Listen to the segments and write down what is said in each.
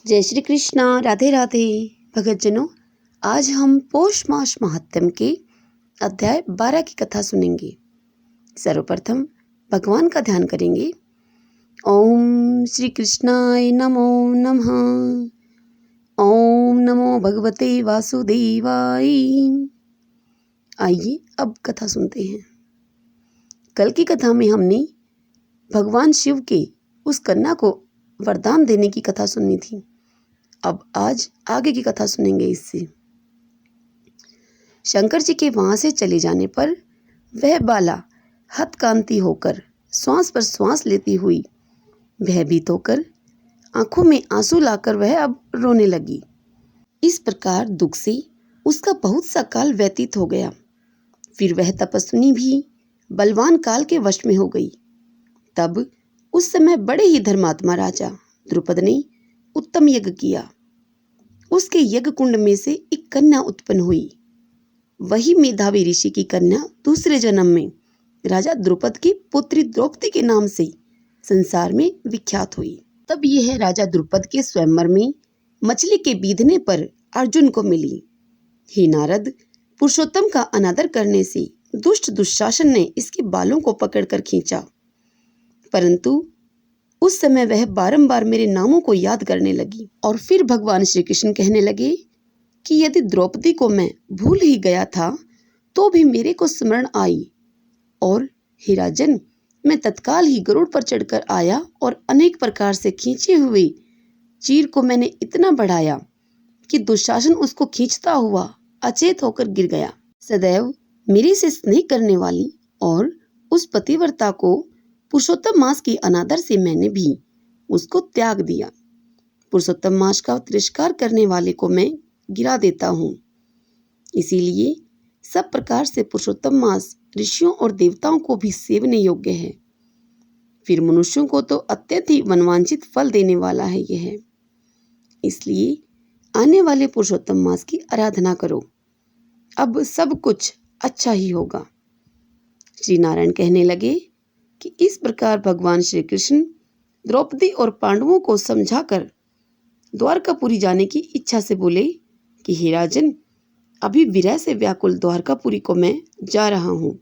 जय श्री कृष्णा। राधे राधे। भगतजनों, आज हम पौष मास महात्म्य के अध्याय 12 की कथा सुनेंगे। सर्वप्रथम भगवान का ध्यान करेंगे। ओम श्री कृष्णाय नमो नमः। ओम नमो भगवते वासुदेवाय। आइए अब कथा सुनते हैं। कल की कथा में हमने भगवान शिव के उस कन्या को वरदान देने की कथा सुननी थी। अब आज आगे की कथा सुनेंगे। इससे शंकर जी के वहां से चले जाने पर वह बाला हतकांति होकर श्वास पर श्वास लेती हुई भयभीत होकर आंखों में आंसू लाकर वह अब रोने लगी। इस प्रकार दुख से उसका बहुत सा काल व्यतीत हो गया। फिर वह तपस्विनी भी बलवान काल के वश में हो गई। तब उस समय बड़े ही धर्मात्मा राजा द्रुपद ने उत्तम यज्ञ किया। उसके यज्ञ कुंड में से एक कन्या उत्पन्न हुई। वही मेधावी ऋषि की कन्या दूसरे जन्म में राजा द्रुपद की पुत्री द्रौपदी के नाम से संसार में विख्यात हुई। तब यह राजा द्रुपद के स्वयंवर में मछली के बीधने पर अर्जुन को मिली। हे नारद, पुरुषोत्तम का अनादर करने से दुष्ट दुशासन ने इसके बालों को पकड़कर खींचा, परंतु उस समय वह बारंबार मेरे नामों को याद करने लगी। और फिर भगवान श्री कृष्ण कहने लगे कि यदि द्रौपदी को मैं भूल ही गया था तो भी मेरे को स्मरण आई, और हे राजन, मैं तत्काल ही गरुड़ पर चढ़कर आया और अनेक प्रकार से खींचे हुए चीर को मैंने इतना बढ़ाया कि दुशासन उसको खींचता हुआ अचेत होकर गिर गया। सदैव मेरे से स्नेह करने वाली और उस पतिव्रता को पुरुषोत्तम मास की अनादर से मैंने भी उसको त्याग दिया। पुरुषोत्तम मास का तिरस्कार करने वाले को मैं गिरा देता हूँ। इसीलिए सब प्रकार से पुरुषोत्तम मास ऋषियों और देवताओं को भी सेवने योग्य है। फिर मनुष्यों को तो अत्यंत ही मनवांछित फल देने वाला है यह। इसलिए आने वाले पुरुषोत्तम मास की आराधना करो, अब सब कुछ अच्छा ही होगा। श्री नारायण कहने लगे कि इस प्रकार भगवान श्री कृष्ण द्रौपदी और पांडवों को समझाकर द्वारकापुरी जाने की इच्छा से बोले कि हे राजन, अभी विरह से व्याकुल द्वारकापुरी को मैं जा रहा हूँ।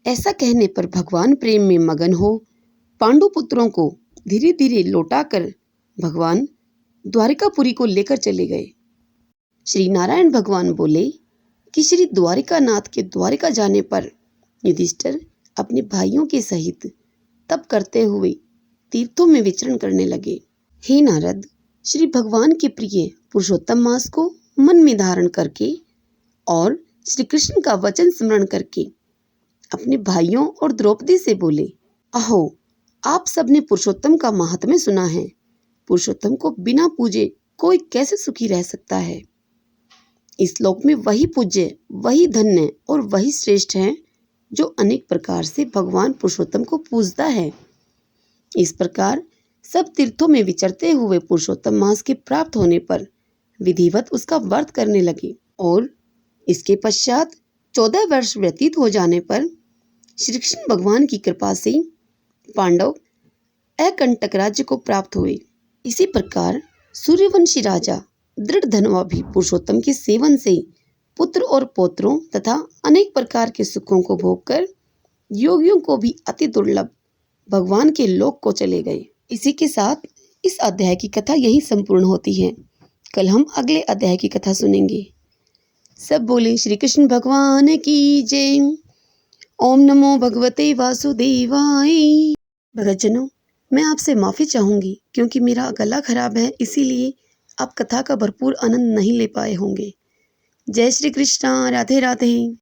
ऐसा कहने पर भगवान प्रेम में मगन हो पांडु पुत्रों को धीरे धीरे लौटाकर भगवान द्वारिकापुरी को लेकर चले गए। श्री नारायण भगवान बोले कि श्री द्वारिकानाथ के द्वारिका जाने पर युधिष्ठिर अपने भाइयों के सहित तप करते हुए तीर्थों में विचरण करने लगे। हे नारद, श्री भगवान के प्रिय पुरुषोत्तम मास को मन में धारण करके और श्री कृष्ण का वचन स्मरण करके अपने भाइयों और द्रौपदी से बोले, अहो, आप सबने पुरुषोत्तम का महात्म्य सुना है। पुरुषोत्तम को बिना पूजे कोई कैसे सुखी रह सकता है। इस लोक में वही पूज्य, वही धन्य और वही श्रेष्ठ है जो अनेक प्रकार से भगवान पुरुषोत्तम को पूजता है। इस प्रकार सब तीर्थों में विचरते हुए पुरुषोत्तम मास के प्राप्त होने पर विधिवत उसका व्रत करने लगे। और इसके पश्चात 14 वर्ष व्यतीत हो जाने पर श्री कृष्ण भगवान की कृपा से पांडव अकंटक राज्य को प्राप्त हुए। इसी प्रकार सूर्यवंशी राजा दृढ़धनवा भी पुरुषोत्तम के सेवन से पुत्र और पौत्रों तथा अनेक प्रकार के सुखों को भोगकर योगियों को भी अति दुर्लभ भगवान के लोक को चले गए। इसी के साथ इस अध्याय की कथा यही संपूर्ण होती है। कल हम अगले अध्याय की कथा सुनेंगे। सब बोले श्री कृष्ण भगवान की जय। ओम नमो भगवते वासुदेवाय। भगतजनों, मैं आपसे माफी चाहूंगी क्योंकि मेरा गला खराब है, इसीलिए आप कथा का भरपूर आनंद नहीं ले पाए होंगे। जय श्री कृष्णा। राधे राधे।